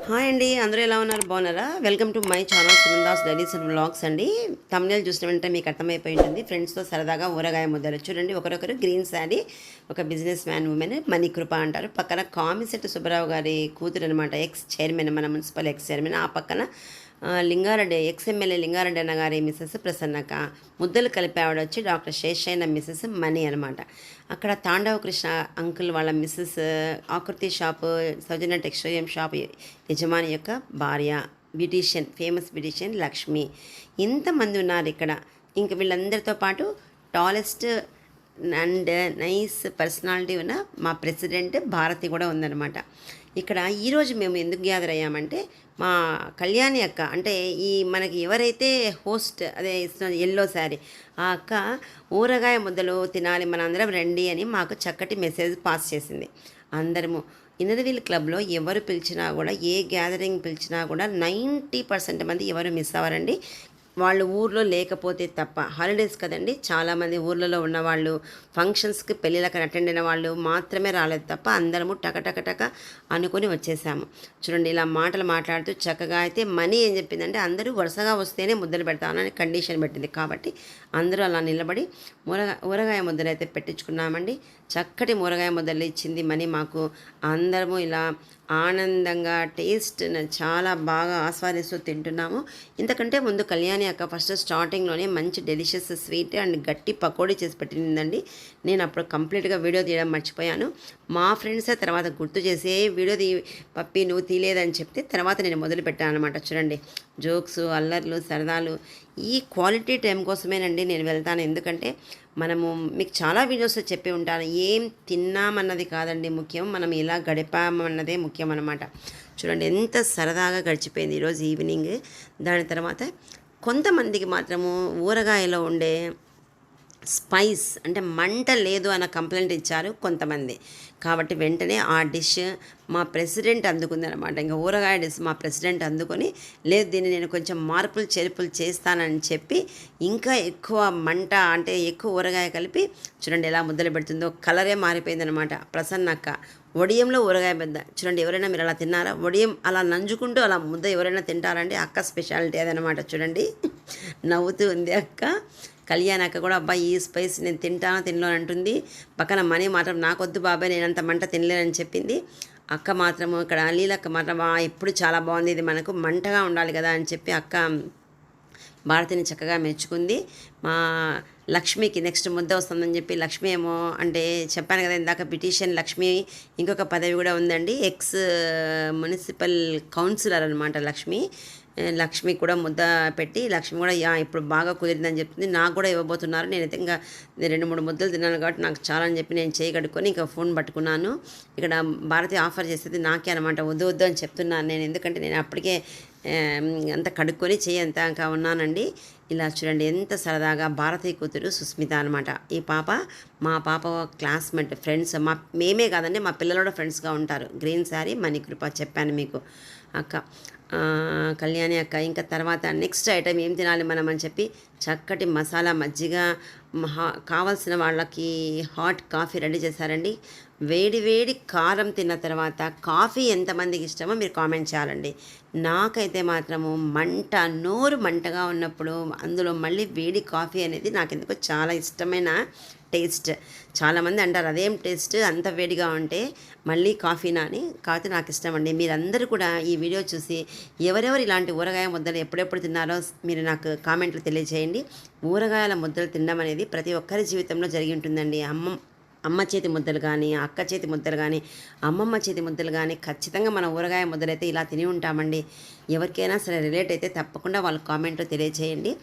Hi అండి, అందరూ ఎలా ఉన్నారు? బాగున్నారా? Welcome to my channel Sunanda's dailies and vlogs అండి. thumbnail చూసిన వెంటనే మీకు అర్థమైపోయి ఉంటుంది. ఫ్రెండ్స్తో సరదాగా ఊరగాయ ముద్దలు చూడండి. ఒకరొకరు గ్రీన్ శారీ, ఒక బిజినెస్ మ్యాన్ ఉమెన్ మణికృప అంటారు. పక్కన కామిశెట్టి సుబ్బరావు గారి కూతురు అనమాట, ఎక్స్ చైర్మన్, మన మున్సిపల్ ఎక్స్ చైర్మన్. ఆ పక్కన లింగారెడ్డి, ఎక్స్ఎమ్మెల్యే లింగారెడ్డి అన్న గారి మిస్సెస్ ప్రసన్నక. ముద్దలు కలిపి ఆవిడ వచ్చి డాక్టర్ శేషయ్య మిస్సెస్ మణి అనమాట. అక్కడ తాండవ కృష్ణ అంకుల్ వాళ్ళ మిస్సెస్ ఆకృతి షాపు, సౌజన్య టెక్స్టైల్ షాప్ యజమాని యొక్క భార్య, బ్యూటీషియన్, ఫేమస్ బ్యూటీషియన్ లక్ష్మి. ఇంతమంది ఉన్నారు ఇక్కడ. ఇంక వీళ్ళందరితో పాటు టాలెస్ట్ అండ్ నైస్ పర్సనాలిటీ ఉన్న మా ప్రెసిడెంట్ భారతి కూడా ఉందన్నమాట. ఇక్కడ ఈరోజు మేము ఎందుకు గ్యాదర్ అయ్యామంటే, మా కళ్యాణి అక్క, అంటే ఈ మనకి ఎవరైతే హోస్ట్ అదే ఇస్తున్న ఎల్లో శారీ, ఆ అక్క ఊరగాయ ముద్దలు తినాలి మనందరం రండి అని మాకు చక్కటి మెసేజ్ పాస్ చేసింది. అందరము ఇన్నదవీల్ క్లబ్లో ఎవరు పిలిచినా కూడా, ఏ గ్యాదరింగ్ పిలిచినా కూడా 90% మంది ఎవరు మిస్ అవ్వరండి, వాళ్ళు ఊర్లో లేకపోతే తప్ప. హాలిడేస్ కదండి, చాలామంది ఊర్లలో ఉన్నవాళ్ళు, ఫంక్షన్స్కి పెళ్ళిళ్ళకి అటెండ్ అయిన వాళ్ళు మాత్రమే రాలేదు తప్ప అందరము టక అనుకొని వచ్చేసాము. చూడండి, ఇలా మాటలు మాట్లాడుతూ చక్కగా. అయితే మనీ ఏం చెప్పిందంటే, అందరూ వరుసగా వస్తేనే ముద్దలు పెడతానని కండిషన్ పెట్టింది. కాబట్టి అందరూ అలా నిలబడి ఊరగాయ ముద్దలు అయితే పెట్టించుకున్నామండి. చక్కటి ఊరగాయ ముద్దలు ఇచ్చింది మనీ మాకు. అందరము ఇలా ఆనందంగా టేస్ట్ చాలా బాగా ఆస్వాదిస్తూ తింటున్నాము. ఇంతకంటే ముందు కళ్యాణి అక్క ఫస్ట్ స్టార్టింగ్లోనే మంచి డెలిషియస్ స్వీట్ అండ్ గట్టి పకోడీ చేసి పెట్టిందండి. నేను అప్పుడు కంప్లీట్గా వీడియో తీయడం మర్చిపోయాను. మా ఫ్రెండ్సే తర్వాత గుర్తు చేసి, వీడియో పప్పి నువ్వు తీయలేదని చెప్తే తర్వాత నేను మొదలు పెట్టాను అనమాట. చూడండి, జోక్స్, అల్లర్లు, సరదాలు, ఈ క్వాలిటీ టైం కోసమేనండి నేను వెళ్తాను. ఎందుకంటే మనము మీకు చాలా వీడియోస్లో చెప్పి ఉంటాను, ఏం తిన్నామన్నది కాదండి ముఖ్యం, మనం ఇలా గడిపామన్నదే ముఖ్యం అన్నమాట. చూడండి ఎంత సరదాగా గడిచిపోయింది ఈరోజు ఈవినింగ్. దాని తర్వాత కొంతమందికి మాత్రము ఊరగాయలో ఉండే స్పైస్ అంటే మంట లేదు అన్న కంప్లైంట్ ఇచ్చారు కొంతమంది. కాబట్టి వెంటనే ఆ డిష్ మా ప్రెసిడెంట్ అందుకుందనమాట. ఇంకా ఊరగాయ డిష్ మా ప్రెసిడెంట్ అందుకొని, లేదు దీన్ని నేను కొంచెం మార్పులు చేర్పులు చేస్తానని చెప్పి ఇంకా ఎక్కువ మంట, అంటే ఎక్కువ ఊరగాయ కలిపి చూడండి ఎలా ముద్దలు పెడుతుందో. కలరే మారిపోయిందనమాట. ప్రసన్నక్క వడియంలో ఊరగాయ పెద్ద. చూడండి, ఎవరైనా మీరు అలా తిన్నారా? వడియం అలా నంజుకుంటూ అలా ముద్ద ఎవరైనా తింటారంటే అక్క స్పెషాలిటీ అదనమాట. చూడండి, నవ్వుతూ ఉంది అక్క. కళ్యాణ్ అక్క కూడా, అబ్బాయి ఈ స్పైస్ నేను తినలేను అంటుంది. పక్కన మనీ మాత్రం నాకొద్దు బాబాయ్, నేనంత మంట తినలేనని చెప్పింది. అక్క మాత్రము, ఇక్కడ లీలక్క మాత్రం ఎప్పుడు చాలా బాగుంది, ఇది మనకు మంటగా ఉండాలి కదా అని చెప్పి అక్క భారతిని చక్కగా మెచ్చుకుంది. మా లక్ష్మికి నెక్స్ట్ ముద్ద వస్తుందని చెప్పి, లక్ష్మి ఏమో అంటే చెప్పాను కదా ఇందాక, పిటిషన్ లక్ష్మి ఇంకొక పదవి కూడా ఉందండి, ఎక్స్ మున్సిపల్ కౌన్సిలర్ అనమాట లక్ష్మి కూడా ముద్ద పెట్టి, లక్ష్మి కూడా ఇప్పుడు బాగా కుదిరిందని చెప్తుంది. నాకు కూడా ఇవ్వబోతున్నారు. నేనైతే ఇంకా 2-3 ముద్దలు తిన్నాను కాబట్టి నాకు చాలా అని చెప్పి నేను చేయి కడుక్కొని ఇంకా ఫోన్ పట్టుకున్నాను. ఇక్కడ భారతి ఆఫర్ చేసేది నాకే అనమాట. వద్దు అని చెప్తున్నాను నేను, ఎందుకంటే నేను అప్పటికే అంత కడుక్కొని చేయి అంతా ఉన్నానండి. ఇలా చూడండి ఎంత సరదాగా. భారతీయ కూతురు సుస్మిత అనమాట ఈ పాప. మా పాప క్లాస్మేట్, ఫ్రెండ్స్. మేమే కాదండి, మా పిల్లలు కూడా ఫ్రెండ్స్గా ఉంటారు. గ్రీన్ శారీ మణికృప చెప్పాను మీకు అక్క, కళ్యాణి అక్క. ఇంకా తర్వాత నెక్స్ట్ ఐటెం ఏం తినాలి మనం అని చెప్పి చక్కటి మసాలా మజ్జిగ, కావాల్సిన వాళ్ళకి హాట్ కాఫీ రెడీ చేశారండి. వేడి కారం తిన్న తర్వాత కాఫీ ఎంతమందికి ఇష్టమో మీరు కామెంట్ చేయాలండి. నాకైతే మాత్రము నోరు మంటగా ఉన్నప్పుడు అందులో మళ్ళీ వేడి కాఫీ అనేది నాకు ఎందుకో చాలా ఇష్టమైన టేస్ట్. చాలామంది అంటారు అదేం టేస్ట్ అంత వేడిగా ఉంటే మళ్ళీ కాఫీనా అని. కాకపోతే నాకు ఇష్టం అండి. మీరందరూ కూడా ఈ వీడియో చూసి ఎవరెవరు ఇలాంటి ఊరగాయ ముద్దలు ఎప్పుడెప్పుడు తిన్నారో మీరు నాకు కామెంట్లు తెలియజేయండి. ఊరగాయల ముద్దలు తినడం అనేది ప్రతి ఒక్కరి జీవితంలో జరిగి ఉంటుందండి. అమ్మ చేతి ముద్దలు కానీ, అక్క చేతి ముద్దలు కానీ, అమ్మమ్మ చేతి ముద్దలు కానీ, ఖచ్చితంగా మన ఊరగాయ ముద్దలు అయితే ఇలా తిని ఉంటామండి. ఎవరికైనా సరే రిలేట్ అయితే తప్పకుండా వాళ్ళ కామెంట్లో తెలియజేయండి.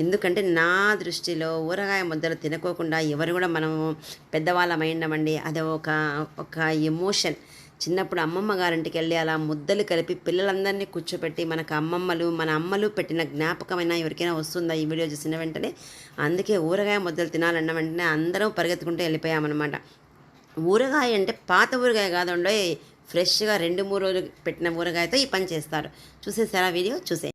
ఎందుకంటే నా దృష్టిలో ఊరగాయ ముద్దలు తినకోకుండా ఎవరు కూడా మనము పెద్దవాళ్ళమైండమండి. అది ఒక ఎమోషన్. చిన్నప్పుడు అమ్మమ్మ గారింటికి వెళ్ళి అలా ముద్దలు కలిపి పిల్లలందరినీ కూర్చోపెట్టి మన అమ్మలు పెట్టిన జ్ఞాపకమైనా ఎవరికైనా వస్తుందా ఈ వీడియో చూసిన వెంటనే? అందుకే ఊరగాయ ముద్దలు తినాలన్న వెంటనే అందరం పరిగెత్తుకుంటూ వెళ్ళిపోయామన్నమాట. ఊరగాయ అంటే పాత ఊరగాయ కాదండి, ఫ్రెష్గా 2-3 రోజులు పెట్టిన ఊరగాయతో ఈ పని చేస్తారు. చూసేసారా వీడియో? చూసే